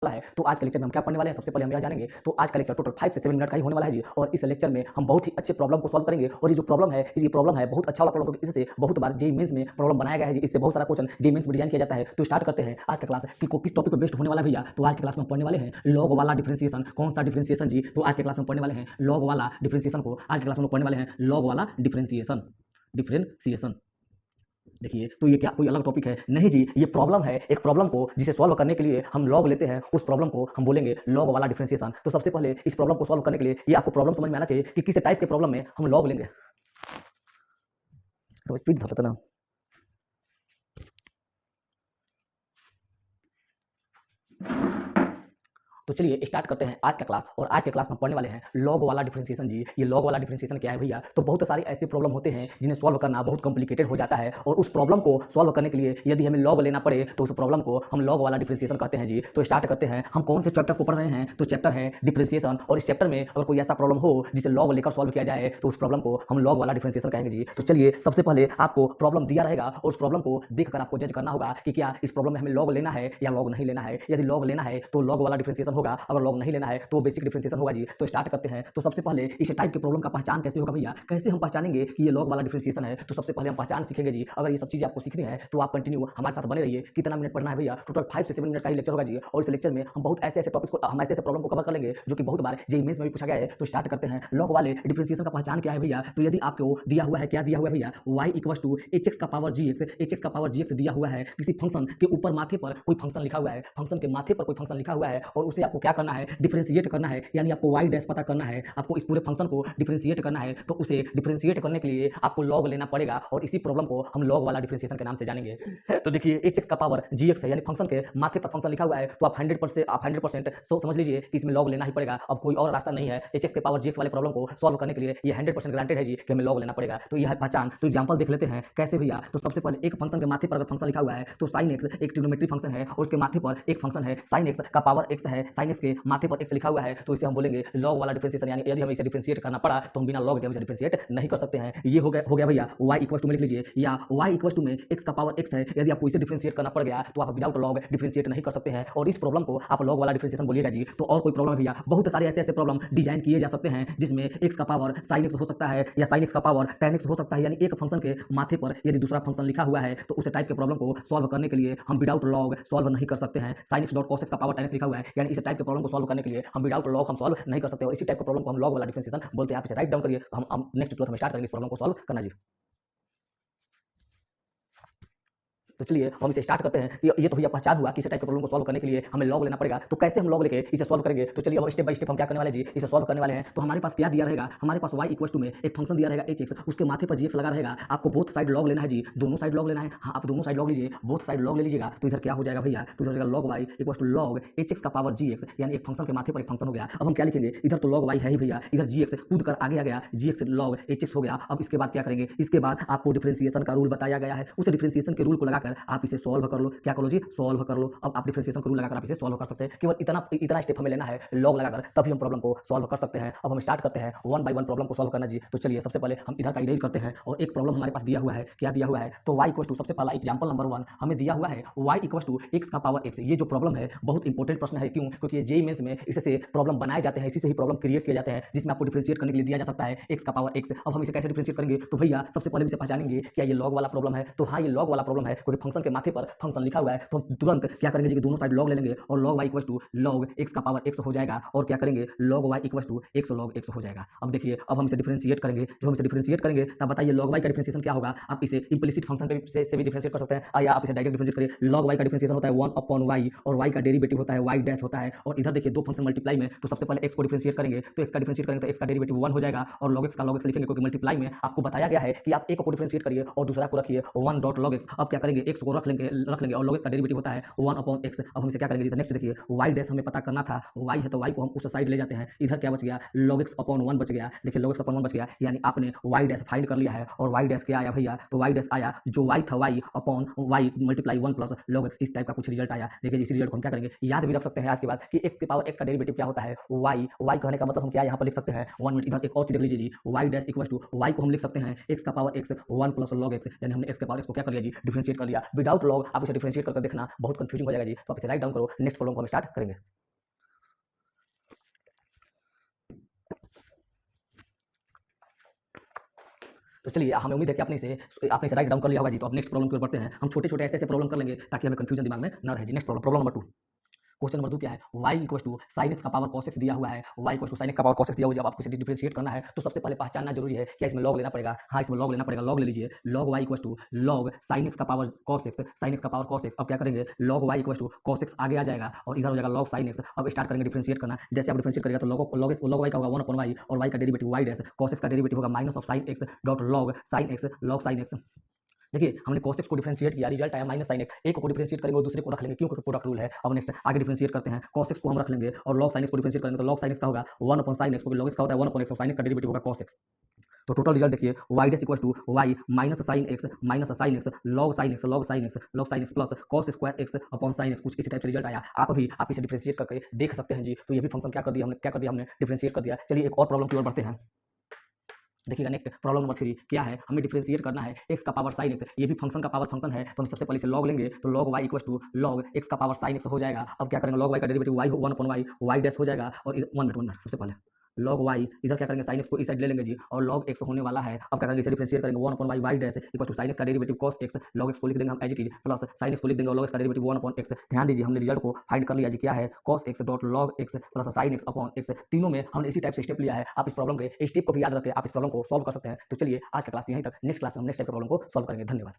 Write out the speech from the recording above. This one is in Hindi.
वाला है। तो आज के लेक्चर में हम क्या पढ़ने वाले हैं, सबसे पहले हम यह जानेंगे। तो आज का लेक्चर टोटल 5 से 7 मिनट का ही होने वाला है जी, और इस लेक्चर में हम बहुत ही अच्छे प्रॉब्लम को सॉल्व करेंगे। और ये जो प्रॉब्लम है, ये प्रॉब्लम है बहुत अच्छा वाला प्रॉब्लम, क्योंकि इससे बहुत बार जेईई मेंस में प्रॉब्लम बनाया गया है जी। इससे बहुत सारा क्वेश्चन जेईई मेंस में डिजाइन किया जाता है। तो स्टार्ट करते हैं आज का क्लास कि किस टॉपिक पर बेस्ड होने वाला है भैया। तो आज के क्लास में हम पढ़ने वाले हैं लॉग वाला डिफरेंशिएशन। कौन सा डिफरेंशिएशन जी? तो आज के क्लास में पढ़ने वाले हैं लॉग वाला डिफरेंशिएशन को। आज के क्लास में पढ़ने वाले हैं लॉग वाला डिफरेंशिएशन। देखिए, तो ये क्या कोई अलग टॉपिक है? नहीं जी, ये प्रॉब्लम है। एक प्रॉब्लम को जिसे सॉल्व करने के लिए हम लॉग लेते हैं, उस प्रॉब्लम को हम बोलेंगे लॉग वाला डिफरेंशिएशन। तो सबसे पहले इस प्रॉब्लम को सॉल्व करने के लिए ये आपको प्रॉब्लम समझ में आना चाहिए कि किस टाइप के प्रॉब्लम में हम लॉग लेंगे। तो स्पीड धरते ना। तो चलिए स्टार्ट करते हैं आज का क्लास। और आज के क्लास में पढ़ने वाले हैं लॉग वाला डिफरेंशिएशन जी। ये लॉग वाला डिफरेंशिएशन क्या है भैया? तो बहुत सारे ऐसे प्रॉब्लम होते हैं जिन्हें सॉल्व करना बहुत कॉम्प्लिकेटेड हो जाता है, और उस प्रॉब्लम को सॉल्व करने के लिए यदि हमें लॉग लेना पड़े तो उस प्रॉब्लम को हम लॉग वाला डिफरेंशिएशन कहते हैं जी। तो स्टार्ट करते हैं। हम कौन से चैप्टर को पढ़ रहे हैं? तो चैप्टर है डिफरेंशिएशन, और इस चैप्टर में अगर कोई ऐसा प्रॉब्लम हो जिसे लॉग लेकर सॉल्व किया जाए तो उस प्रॉब्लम को हम लॉग वाला डिफरेंशिएशन कहेंगे जी। तो चलिए, सबसे पहले आपको प्रॉब्लम दिया रहेगा और उस प्रॉब्लम को देखकर आपको जज करना होगा कि क्या इस प्रॉब्लम में हमें लॉग लेना है या लॉग नहीं लेना है। यदि लॉग लेना है तो लॉग वाला डिफरेंशिएशन होगा, अगर लॉग नहीं लेना है तो बेसिक डिफरेंशिएशन होगा जी। तो स्टार्ट करते हैं। तो सबसे पहले इस टाइप के प्रॉब्लम का पहचान कैसे होगा भैया? कैसे हम पहचानेंगे कि ये लॉग वाला डिफरेंशिएशन है? तो सबसे पहले हम पहचान सीखेंगे जी। अगर ये सब चीजें आपको सीखनी है तो आप कंटिन्यू हमारे साथ बने रहिए। कितना मिनट पढ़ना है भैया? टोटल 5 से 7 मिनट का ही लेक्चर होगा जी। और इस लेक्चर में हम बहुत ऐसे टॉपिक्स को, हम ऐसे प्रॉब्लम को कवर कर लेंगे जो कि बहुत बार जेईई मेंस में भी पूछा गया है। तो स्टार्ट करते हैं। लॉग वाले डिफरेंशिएशन का पहचान क्या है भैया? तो यदि आपको दिया हुआ है, क्या दिया हुआ है भैया? y = hx का पावर gx, hx का पावर gx दिया हुआ है। किसी फंक्शन के ऊपर माथे पर कोई फंक्शन लिखा हुआ है, फंक्शन के माथे पर कोई फंक्शन लिखा हुआ है, और उसे आपको क्या करना है? डिफरेंशिएट करना है। यानी आपको y डैश पता करना है, आपको इस पूरे फंक्शन को डिफरेंशिएट करना है। तो उसे डिफरेंशिएट करने के लिए आपको लॉग लेना पड़ेगा, और इसी प्रॉब्लम को हम लॉग वाला डिफरेंशिएशन के नाम से जानेंगे। तो देखिए, hx का पावर gx है, यानी फंक्शन के माथे पर फंक्शन लिखा हुआ है, तो आप 100% समझ लीजिए कि इसमें लॉग लेना ही पड़ेगा। अब कोई और रास्ता नहीं है। hx के पावर gx वाले प्रॉब्लम को सॉल्व करने के लिए ये 100% ग्रांटेड है जी कि हमें लॉग लेना पड़ेगा। तो यह है पहचान। तो एग्जांपल देख लेते हैं कैसे भैया। तो सबसे पहले एक फंक्शन के माथे पर अगर फंक्शन लिखा हुआ है तो sin x एक ट्रिग्नोमेट्री फंक्शन है, और उसके माथे पर एक फंक्शन है sin x का पावर x है, sin x के माथे पर x लिखा हुआ है, तो इसे हम बोलेंगे लॉग वाला डिफरेंशिएशन। यानी यदि हमें इसे डिफरेंशिएट करना पड़ा तो हम बिना लॉग के इसे डिफरेंशिएट नहीं कर सकते हैं। ये हो गया भैया y इक्वल टू में लिख लीजिए, या y इक्वल टू में x का पावर x है। यदि आपको इसे डिफरेंशिएट करना पड़ गया तो आप विदाउट लॉग डिफरेंशिएट नहीं कर सकते हैं, और इस प्रॉब्लम को आप लॉग वाला डिफरेंशिएशन बोलिएगा जी। तो और कोई प्रॉब्लम है भैया? बहुत सारे ऐसे प्रॉब्लम डिजाइन किए जा सकते हैं जिसमें x का पावर sin x हो सकता है, या sin x का पावर tan x हो सकता है। यानी एक फंक्शन के माथे पर यदि दूसरा फंक्शन लिखा हुआ है तो उस टाइप के प्रॉब्लम को सॉल्व करने के लिए हम विदाउट लॉग सॉल्व नहीं कर सकते हैं। sin x dot cos x का पावर tan x लिखा हुआ है, यानी इस टाइप के प्रॉब्लम को सॉल्व करने के लिए हम विदाउट लॉग हम सॉल्व नहीं कर सकते, और इसी टाइप के प्रॉब्लम को हम लॉग वाला डिफरेंशिएशन बोलते हैं। आप इसे राइट डाउन करिए। हम नेक्स्ट क्लास में स्टार्ट करेंगे इस प्रॉब्लम को सॉल्व करना जी। तो चलिए हम इसे स्टार्ट करते हैं कि ये तो भैया पहचान हुआ कि इस टाइप के प्रॉब्लम को सॉल्व करने के लिए हमें लॉग लेना पड़ेगा। तो कैसे हम लॉग लेके इसे सॉल्व करेंगे? तो चलिए अब स्टेप बाय स्टेप हम क्या करने वाले जी, इसे सॉल्व करने वाले हैं। तो हमारे पास क्या दिया रहेगा? हमारे पास y इक्वल टू में एक फंक्शन दिया रहेगा hx, उसके माथे पर gx लगा रहेगा। आपको बोथ साइड लॉग लेना है जी, दोनों साइड लॉग लेना है। हाँ, आप दोनों साइड लॉग लीजिए, बोथ साइड लॉग ले लीजिएगा। तो इधर क्या हो जाएगा भैया? तो इधर हो जाएगा log y equal to log hx का पावर gx, यानी एक फंक्शन के माथे पर एक फंक्शन हो गया। अब हम क्या लिखेंगे? इधर तो log y है ही भैया, इधर gx कूद कर आगे आ गया, gx log hx हो गया। अब इसके बाद क्या करेंगे? इसके बाद आपको डिफरेंशिएशन का रूल बताया गया है, उस डिफरेंशिएशन के रूल को लगाकर आप इसे सॉल्व कर लो। क्या करो जी? सॉल्व कर लो। अब आप डिफरेंशिएशन का रूल लगाकर आप इसे सॉल्व कर सकते हैं। केवल इतना स्टेप हमें लेना है लॉग लगाकर, तभी हम प्रॉब्लम को सॉल्व कर सकते हैं। अब हम स्टार्ट करते हैं वन बाय वन प्रॉब्लम को सॉल्व करना जी। तो चलिए सबसे पहले हम इधर का इरेज करते हैं, और एक प्रॉब्लम हमारे पास दिया हुआ है। क्या दिया हुआ है? तो y इक्वल टू, सबसे पहला एग्जांपल नंबर 1 हमें दिया हुआ है y इक्वल टू x का पावर x। ये जो प्रॉब्लम है बहुत इंपॉर्टेंट प्रश्न है। क्यों? क्योंकि जेईई मेंस में इससे प्रॉब्लम बनाए जाते हैं, इसी से ही प्रॉब्लम क्रिएट किए जाते हैं, जिसमें आपको डिफरेंशिएट करने के लिए दिया जा सकता है x का पावर x। अब हम इसे कैसे डिफरेंशिएट करेंगे? तो भैया सबसे पहले इसे पहचानेंगे क्या ये लॉग वाला प्रॉब्लम है। तो हाँ, ये लॉग वाला प्रॉब्लम है, क्योंकि फंक्शन के माथे पर फंक्शन लिखा हुआ है। तो हम तुरंत क्या करेंगे जी कि दोनों साइड लॉग ले लेंगे, और log y equal to log x का पावर x हो जाएगा। और क्या करेंगे? log y equal to x log x हो जाएगा। अब देखिए, अब हम इसे डिफरेंशिएट करेंगे। जब हम इसे डिफरेंशिएट करेंगे तब बताइए log y का डिफरेंशिएशन क्या होगा? आप इसे इंप्लिसिट फंक्शन से भी डिफरेंशिएट कर सकते हैं, या आप इसे डायरेक्ट डिफरेंशिएट करिए। log y का डिफरेंशिएशन होता है 1/y, और y का डेरिवेटिव होता है y डैश होता है। और इधर देखिए दो फंक्शन मल्टीप्लाई में, तो सबसे पहले x को डिफरेंशिएट करेंगे, तो x का डिफरेंशिएट करेंगे तो x का डेरिवेटिव 1 हो जाएगा, और log x का log x लिखेंगे, क्योंकि मल्टीप्लाई में आपको बताया गया है कि आप एक को डिफरेंशिएट करिए और दूसरा को रखिए 1 डॉट log x। अब क्या करेंगे? x को रख लेंगे, और log x का डेरिवेटिव होता है 1/x। अब हम इसे क्या करेंगे? नेक्स्ट देखिए, y डैश हमें पता करना था, y है तो y को हम उस साइड ले जाते हैं। इधर क्या बच गया? log x अपॉन 1 बच गया। देखिए log x अपॉन 1 बच गया, यानी आपने y डैश फाइंड कर लिया है। और y डैश क्या आया भैया? तो y डैश आया जो y था, y upon y multiply 1 plus log x, इस टाइप का कुछ रिजल्ट आया। देखिए इसी रिजल्ट को हम क्या करेंगे? याद भी रख सकते हैं आज के बाद कि x के पावर x का डेरिवेटिव क्या होता है? y कहने का मतलब हम क्या यहाँ पर लिख सकते हैं? 1 मिनट, इधर एक और चीज देख लीजिए जी, y dash equal to y को हम लिख सकते हैं x का power x 1 plus log x, यानी हमने x के पावर x को क्या कर लिया जी? डिफरेंशिएट कर लिया। विदाउट लॉग आप इसे डिफरेंशिएट करके देखना बहुत कंफ्यूजिंग हो जाएगा जी। तो आप इसे राइट डाउन करो, नेक्स्ट प्रॉब्लम को हम स्टार्ट करेंगे। तो चलिए हमें उम्मीद है कि आपने इसे राइट डाउन कर लिया होगा जी। तो अब नेक्स्ट प्रॉब्लम की ओर बढ़ते हैं। हम छोटे-छोटे ऐसे-ऐसे प्रॉब्लम कर लेंगे ताकि हमें कंफ्यूजन दिमाग में ना रहे जी। Next problem, problem number 2। Question number 2 क्या है? y equals to sin x का पावर cos x दिया हुआ है। y equals to sin x का पावर cos x दिया हुआ है। जब आपको इसे डिफरेंशिएट करना है तो सबसे पहले पहचानना जरूरी है, क्या इसमें log लेना पड़ेगा? हाँ, इसमें log लेना पड़ेगा। log ले लीजिए। log y equals to log sin x का power cos x, sin x का पावर cos x। अब क्या करेंगे? log y equals to cos x आगे आ जाएगा और इधर हो जाएगा log sin x। अब स्टार्ट करेंगे डिफरेंशिएट करना। जैसे आप डिफरेंशिएट करेगा तो log y का होगा 1/y और y का derivative y dash, cos x का डेरिवेटिव होगा minus of sin x dot log sin x। देखिए हमने cos x को डिफरेंशिएट किया, रिजल्ट आया माइनस sin x। एक को डिफरेंशिएट करेंगे और दूसरे को रख लेंगे, क्यों? क्योंकि प्रोडक्ट रूल है। अब नेक्स्ट आगे डिफरेंशिएट करते हैं। cos x को हम रख लेंगे और log sin x को डिफरेंशिएट करेंगे तो log sin x का होगा 1/sin x, क्योंकि log x का होता है 1/x और sin x का डेरिवेटिव होगा cos x। तो टोटल रिजल्ट देखिए y dash equals to y minus sin x log sin x plus cos square x upon sin x। कुछ इसी टाइप से रिजल्ट आया। आप इसे डिफरेंशिएट करके देख सकते हैं जी। तो ये भी फंक्शन क्या कर दिया हमने डिफरेंशिएट कर दिया। चलिए एक और प्रॉब्लम की ओर बढ़ते हैं। देखिएगा नेक्स्ट प्रॉब्लम नंबर 3 क्या है? हमें डिफरेंशिएट करना है x का पावर sin x। ये भी फंक्शन का पावर फंक्शन है, तो हम सबसे पहले इसे log लेंगे तो log y equals to log x का पावर sin x हो जाएगा। अब क्या करेंगे? log y का derivative y 1/y y dash हो जाएगा और 1 मिनट सबसे पहले log y इधर क्या करेंगे? sin x को इस साइड ले लेंगे जी और log x होने वाला है। अब क्या करेंगे? इसे डिफरेंशिएट करेंगे 1/y y dash equal to sin x का derivative cos x, log x को लिख देंगे हम as it is plus sin x को लिख देंगे और log x का डेरिवेटिव 1/x। ध्यान दीजिए हमने रिजल्ट को फाइंड कर लिया जी। क्या है? cos x dot log x plus sin x upon x। तीनों में हमने इसी टाइप से स्टेप लिया है। आप इस प्रॉब्लम के स्टेप को भी याद रखें, आप इस प्रॉब्लम को सॉल्व कर सकते हैं। तो चलिए आज का क्लास यहीं तक। नेक्स्ट क्लास में हम नेक्स्ट टाइप के प्रॉब्लम को सॉल्व करेंगे। धन्यवाद।